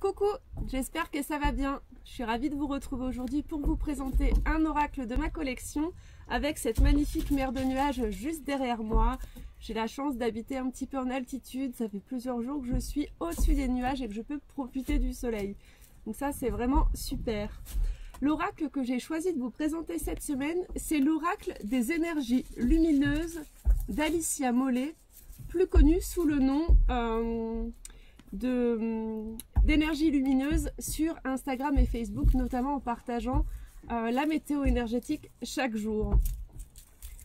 Coucou, j'espère que ça va bien. Je suis ravie de vous retrouver aujourd'hui pour vous présenter un oracle de ma collection avec cette magnifique mer de nuages juste derrière moi. J'ai la chance d'habiter un petit peu en altitude, ça fait plusieurs jours que je suis au-dessus des nuages et que je peux profiter du soleil. Donc ça c'est vraiment super. L'oracle que j'ai choisi de vous présenter cette semaine, c'est l'oracle des énergies lumineuses d'Alicia Mollet, plus connue sous le nom d'énergie lumineuse sur Instagram et Facebook, notamment en partageant la météo énergétique chaque jour.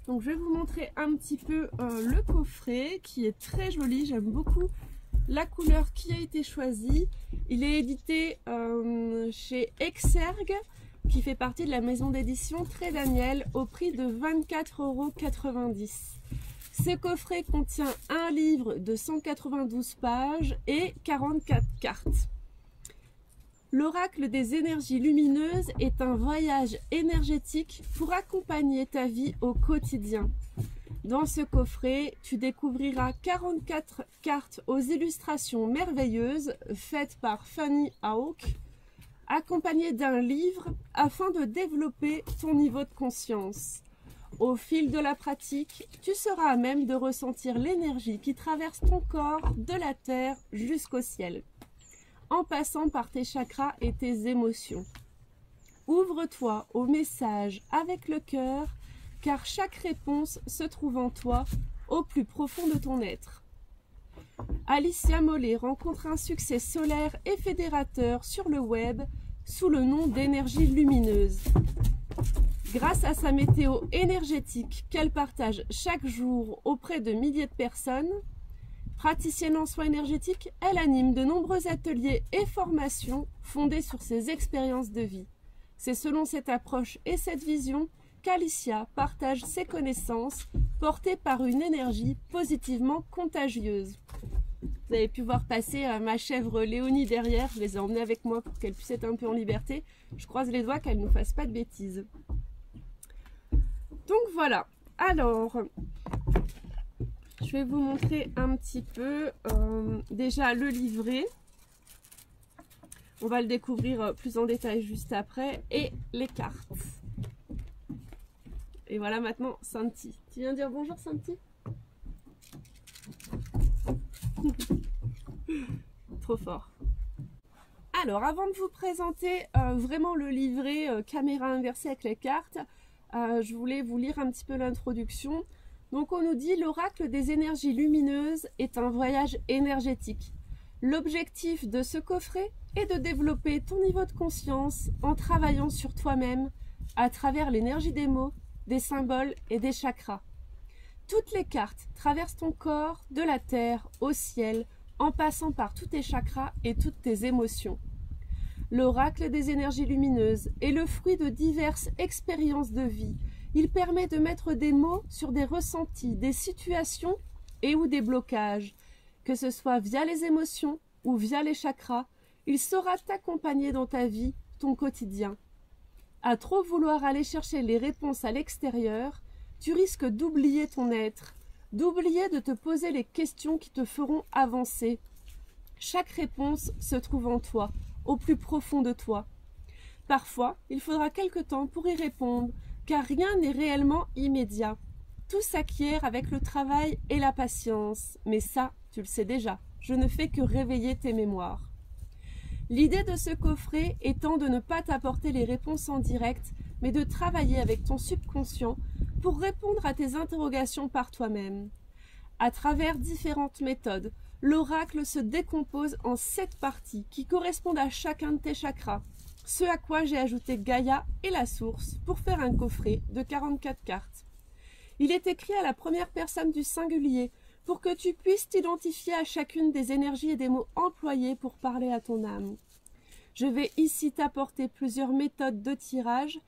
Donc je vais vous montrer un petit peu le coffret qui est très joli, j'aime beaucoup la couleur qui a été choisie. Il est édité chez Exergue, qui fait partie de la maison d'édition Très Daniel, au prix de 24,90 €. Ce coffret contient un livre de 192 pages et 44 cartes. L'oracle des énergies lumineuses est un voyage énergétique pour accompagner ta vie au quotidien. Dans ce coffret, tu découvriras 44 cartes aux illustrations merveilleuses faites par Fanny Hawk, accompagnées d'un livre afin de développer ton niveau de conscience. Au fil de la pratique, tu seras à même de ressentir l'énergie qui traverse ton corps de la terre jusqu'au ciel, en passant par tes chakras et tes émotions. Ouvre-toi au message avec le cœur, car chaque réponse se trouve en toi, au plus profond de ton être. Alicia Mollet rencontre un succès solaire et fédérateur sur le web sous le nom d'énergie lumineuse. Grâce à sa météo énergétique qu'elle partage chaque jour auprès de milliers de personnes, praticienne en soins énergétiques, elle anime de nombreux ateliers et formations fondés sur ses expériences de vie. C'est selon cette approche et cette vision qu'Alicia partage ses connaissances portées par une énergie positivement contagieuse. Vous avez pu voir passer ma chèvre Léonie derrière, je les ai emmenée avec moi pour qu'elle puisse être un peu en liberté. Je croise les doigts qu'elle ne nous fasse pas de bêtises. Donc voilà, alors je vais vous montrer un petit peu déjà le livret. On va le découvrir plus en détail juste après, et les cartes. Et voilà maintenant Santi. Tu viens dire bonjour Santi? Trop fort. Alors avant de vous présenter vraiment le livret caméra inversée avec les cartes, je voulais vous lire un petit peu l'introduction. Donc on nous dit: l'oracle des énergies lumineuses est un voyage énergétique. L'objectif de ce coffret est de développer ton niveau de conscience en travaillant sur toi-même à travers l'énergie des mots, des symboles et des chakras. Toutes les cartes traversent ton corps de la terre au ciel en passant par tous tes chakras et toutes tes émotions. L'oracle des énergies lumineuses est le fruit de diverses expériences de vie. Il permet de mettre des mots sur des ressentis, des situations et ou des blocages. Que ce soit via les émotions ou via les chakras, il saura t'accompagner dans ta vie, ton quotidien. À trop vouloir aller chercher les réponses à l'extérieur, tu risques d'oublier ton être, d'oublier de te poser les questions qui te feront avancer. Chaque réponse se trouve en toi, au plus profond de toi. Parfois, il faudra quelque temps pour y répondre, car rien n'est réellement immédiat. Tout s'acquiert avec le travail et la patience, mais ça, tu le sais déjà, je ne fais que réveiller tes mémoires. L'idée de ce coffret étant de ne pas t'apporter les réponses en direct, mais de travailler avec ton subconscient pour répondre à tes interrogations par toi-même. À travers différentes méthodes, l'oracle se décompose en 7 parties qui correspondent à chacun de tes chakras, ce à quoi j'ai ajouté Gaïa et la source pour faire un coffret de 44 cartes. Il est écrit à la première personne du singulier pour que tu puisses t'identifier à chacune des énergies et des mots employés pour parler à ton âme. Je vais ici t'apporter plusieurs méthodes de tirage,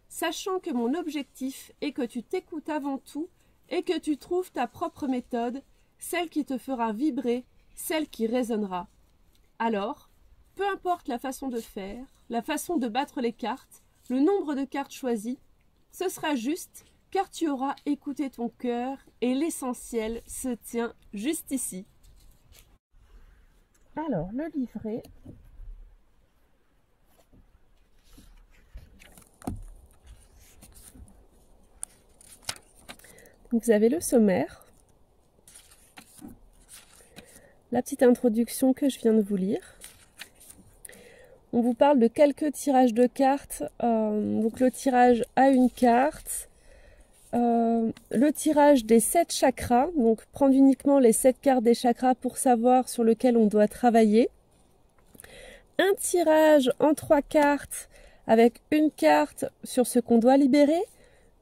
sachant que mon objectif est que tu t'écoutes avant tout et que tu trouves ta propre méthode, celle qui te fera vibrer, celle qui résonnera. Alors, peu importe la façon de faire, la façon de battre les cartes, le nombre de cartes choisies, ce sera juste car tu auras écouté ton cœur et l'essentiel se tient juste ici. Alors, le livret, Vous avez le sommaire, la petite introduction que je viens de vous lire. On vous parle de quelques tirages de cartes, donc le tirage à une carte, le tirage des 7 chakras, donc prendre uniquement les 7 cartes des chakras pour savoir sur lequel on doit travailler. Un tirage en 3 cartes avec une carte sur ce qu'on doit libérer,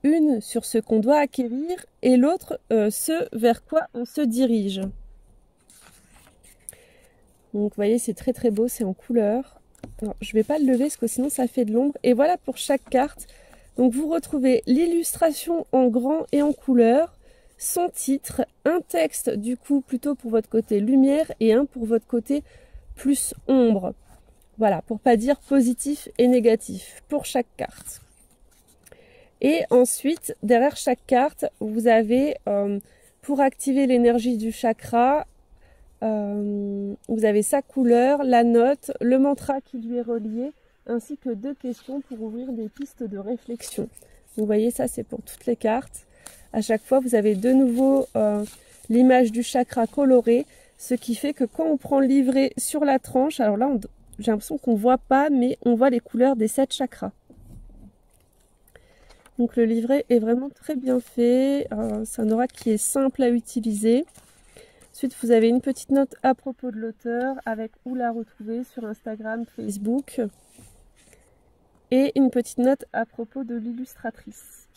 une sur ce qu'on doit acquérir et l'autre ce vers quoi on se dirige. Donc vous voyez, c'est très très beau, c'est en couleur. Alors, je ne vais pas le lever parce que sinon ça fait de l'ombre. Et voilà pour chaque carte. Donc vous retrouvez l'illustration en grand et en couleur, son titre, un texte du coup plutôt pour votre côté lumière et un pour votre côté plus ombre. Voilà, pour pas dire positif et négatif pour chaque carte. Et ensuite, derrière chaque carte, vous avez, pour activer l'énergie du chakra, vous avez sa couleur, la note, le mantra qui lui est relié, ainsi que 2 questions pour ouvrir des pistes de réflexion. Vous voyez, ça c'est pour toutes les cartes. À chaque fois, vous avez de nouveau l'image du chakra colorée, ce qui fait que quand on prend le livret sur la tranche, alors là, j'ai l'impression qu'on ne voit pas, mais on voit les couleurs des 7 chakras. Donc le livret est vraiment très bien fait, c'est un oracle qui est simple à utiliser. Ensuite, vous avez une petite note à propos de l'auteur avec où la retrouver sur Instagram, Facebook. Et une petite note à propos de l'illustratrice.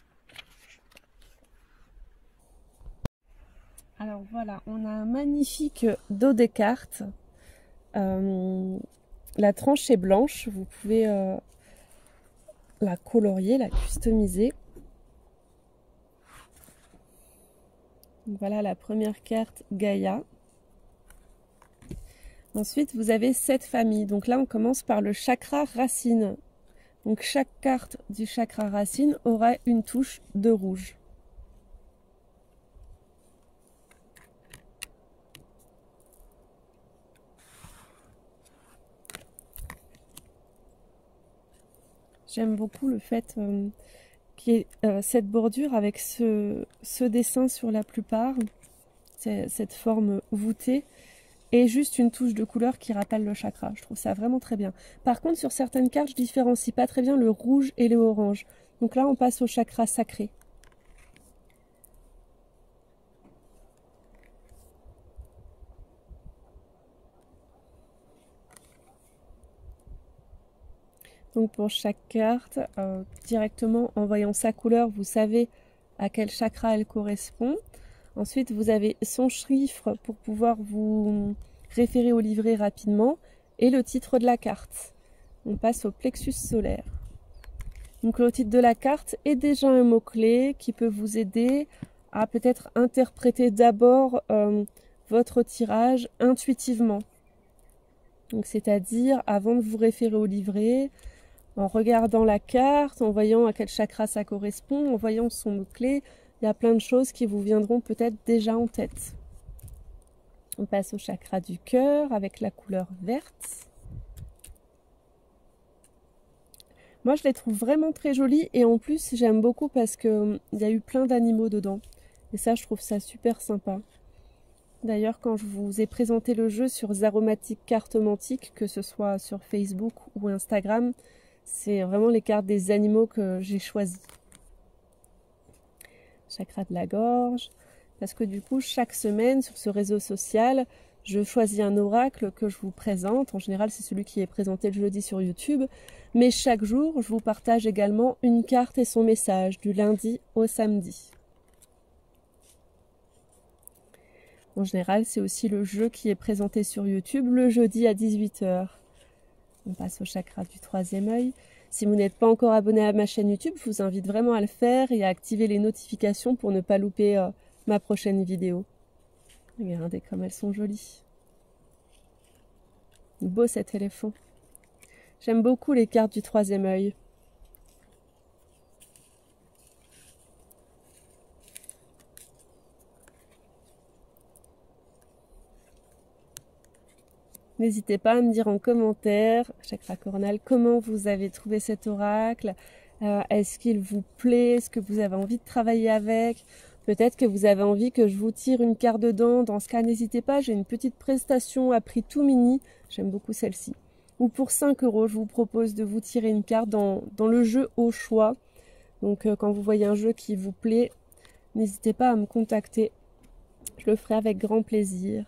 Alors voilà, on a un magnifique dos des cartes. La tranche est blanche, vous pouvez la colorier, la customiser. Voilà la première carte, Gaïa. Ensuite, vous avez 7 familles. Donc là, on commence par le chakra racine. Donc chaque carte du chakra racine aura une touche de rouge. J'aime beaucoup le fait qu'il y ait cette bordure avec ce dessin sur la plupart, cette forme voûtée, et juste une touche de couleur qui rappelle le chakra. Je trouve ça vraiment très bien. Par contre, sur certaines cartes, je différencie pas très bien le rouge et le orange. Donc là, on passe au chakra sacré. Donc pour chaque carte, directement en voyant sa couleur, vous savez à quel chakra elle correspond. Ensuite, vous avez son chiffre pour pouvoir vous référer au livret rapidement et le titre de la carte. On passe au plexus solaire. Donc le titre de la carte est déjà un mot-clé qui peut vous aider à peut-être interpréter d'abord votre tirage intuitivement. Donc c'est-à-dire avant de vous référer au livret, en regardant la carte, en voyant à quel chakra ça correspond, en voyant son mot-clé, il y a plein de choses qui vous viendront peut-être déjà en tête. On passe au chakra du cœur avec la couleur verte. Moi, je les trouve vraiment très jolies et en plus, j'aime beaucoup parce qu'il y a eu plein d'animaux dedans. Et ça, je trouve ça super sympa. D'ailleurs, quand je vous ai présenté le jeu sur Zaromatic Cartomantic, que ce soit sur Facebook ou Instagram, c'est vraiment les cartes des animaux que j'ai choisies. Chakra de la gorge, parce que du coup, chaque semaine sur ce réseau social, je choisis un oracle que je vous présente. En général, c'est celui qui est présenté le jeudi sur YouTube. Mais chaque jour, je vous partage également une carte et son message, du lundi au samedi. En général, c'est aussi le jeu qui est présenté sur YouTube le jeudi à 18 h. On passe au chakra du 3e œil. Si vous n'êtes pas encore abonné à ma chaîne YouTube, je vous invite vraiment à le faire et à activer les notifications pour ne pas louper ma prochaine vidéo. Regardez comme elles sont jolies. Beau cet éléphant. J'aime beaucoup les cartes du 3e œil. N'hésitez pas à me dire en commentaire, chakra coronal, comment vous avez trouvé cet oracle. Est-ce qu'il vous plaît? Est-ce que vous avez envie de travailler avec? Peut-être que vous avez envie que je vous tire une carte dedans. Dans ce cas, n'hésitez pas, j'ai une petite prestation à prix tout mini. J'aime beaucoup celle-ci. Ou pour 5 €, je vous propose de vous tirer une carte dans le jeu au choix. Donc quand vous voyez un jeu qui vous plaît, n'hésitez pas à me contacter. Je le ferai avec grand plaisir.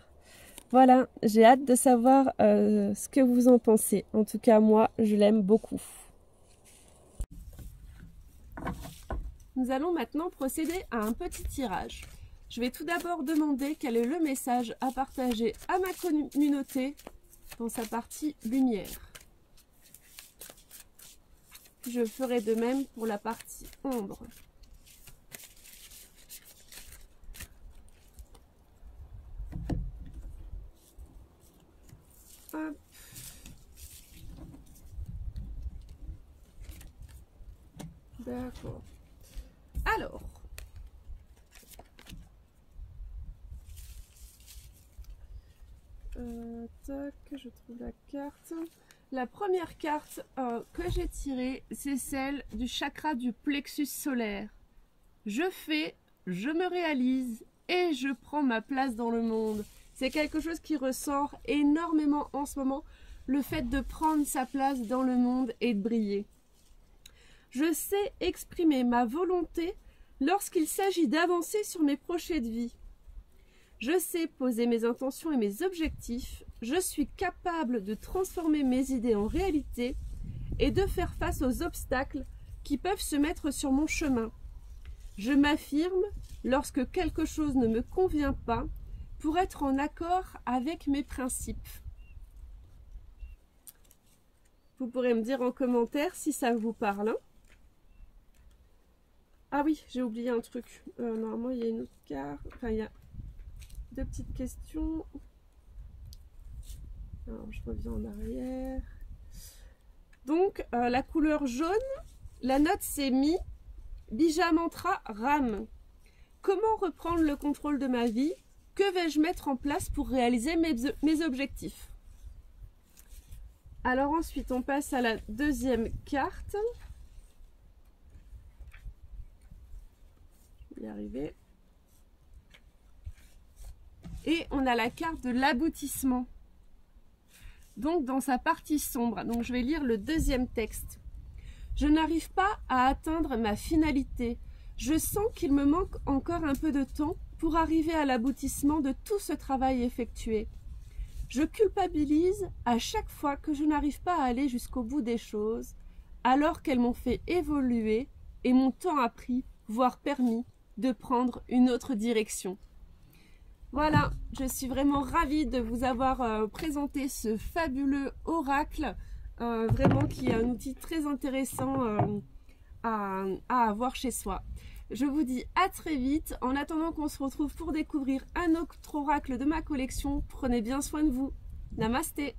Voilà, j'ai hâte de savoir ce que vous en pensez. En tout cas, moi, je l'aime beaucoup. Nous allons maintenant procéder à un petit tirage. Je vais tout d'abord demander quel est le message à partager à ma communauté dans sa partie lumière. Je ferai de même pour la partie ombre. Hop. D'accord. Alors, tac, je trouve la carte. La première carte que j'ai tirée, c'est celle du chakra du plexus solaire. Je fais, je me réalise et je prends ma place dans le monde. C'est quelque chose qui ressort énormément en ce moment, le fait de prendre sa place dans le monde et de briller. Je sais exprimer ma volonté lorsqu'il s'agit d'avancer sur mes projets de vie. Je sais poser mes intentions et mes objectifs. Je suis capable de transformer mes idées en réalité et de faire face aux obstacles qui peuvent se mettre sur mon chemin. Je m'affirme lorsque quelque chose ne me convient pas pour être en accord avec mes principes. Vous pourrez me dire en commentaire si ça vous parle. Ah oui, j'ai oublié un truc. Normalement, il y a une autre carte. Enfin, il y a deux petites questions. Alors, je reviens en arrière. Donc, la couleur jaune, la note c'est Mi. Bija Mantra Ram. Comment reprendre le contrôle de ma vie? Que vais-je mettre en place pour réaliser mes objectifs? Alors ensuite, on passe à la deuxième carte. Je vais y arriver. Et on a la carte de l'aboutissement. Donc dans sa partie sombre. Donc je vais lire le deuxième texte. Je n'arrive pas à atteindre ma finalité. Je sens qu'il me manque encore un peu de temps pour arriver à l'aboutissement de tout ce travail effectué. Je culpabilise à chaque fois que je n'arrive pas à aller jusqu'au bout des choses, alors qu'elles m'ont fait évoluer et mon temps a pris, voire permis, de prendre une autre direction. Voilà, je suis vraiment ravie de vous avoir présenté ce fabuleux oracle, vraiment qui est un outil très intéressant à avoir chez soi. Je vous dis à très vite. En attendant qu'on se retrouve pour découvrir un autre oracle de ma collection, prenez bien soin de vous. Namasté.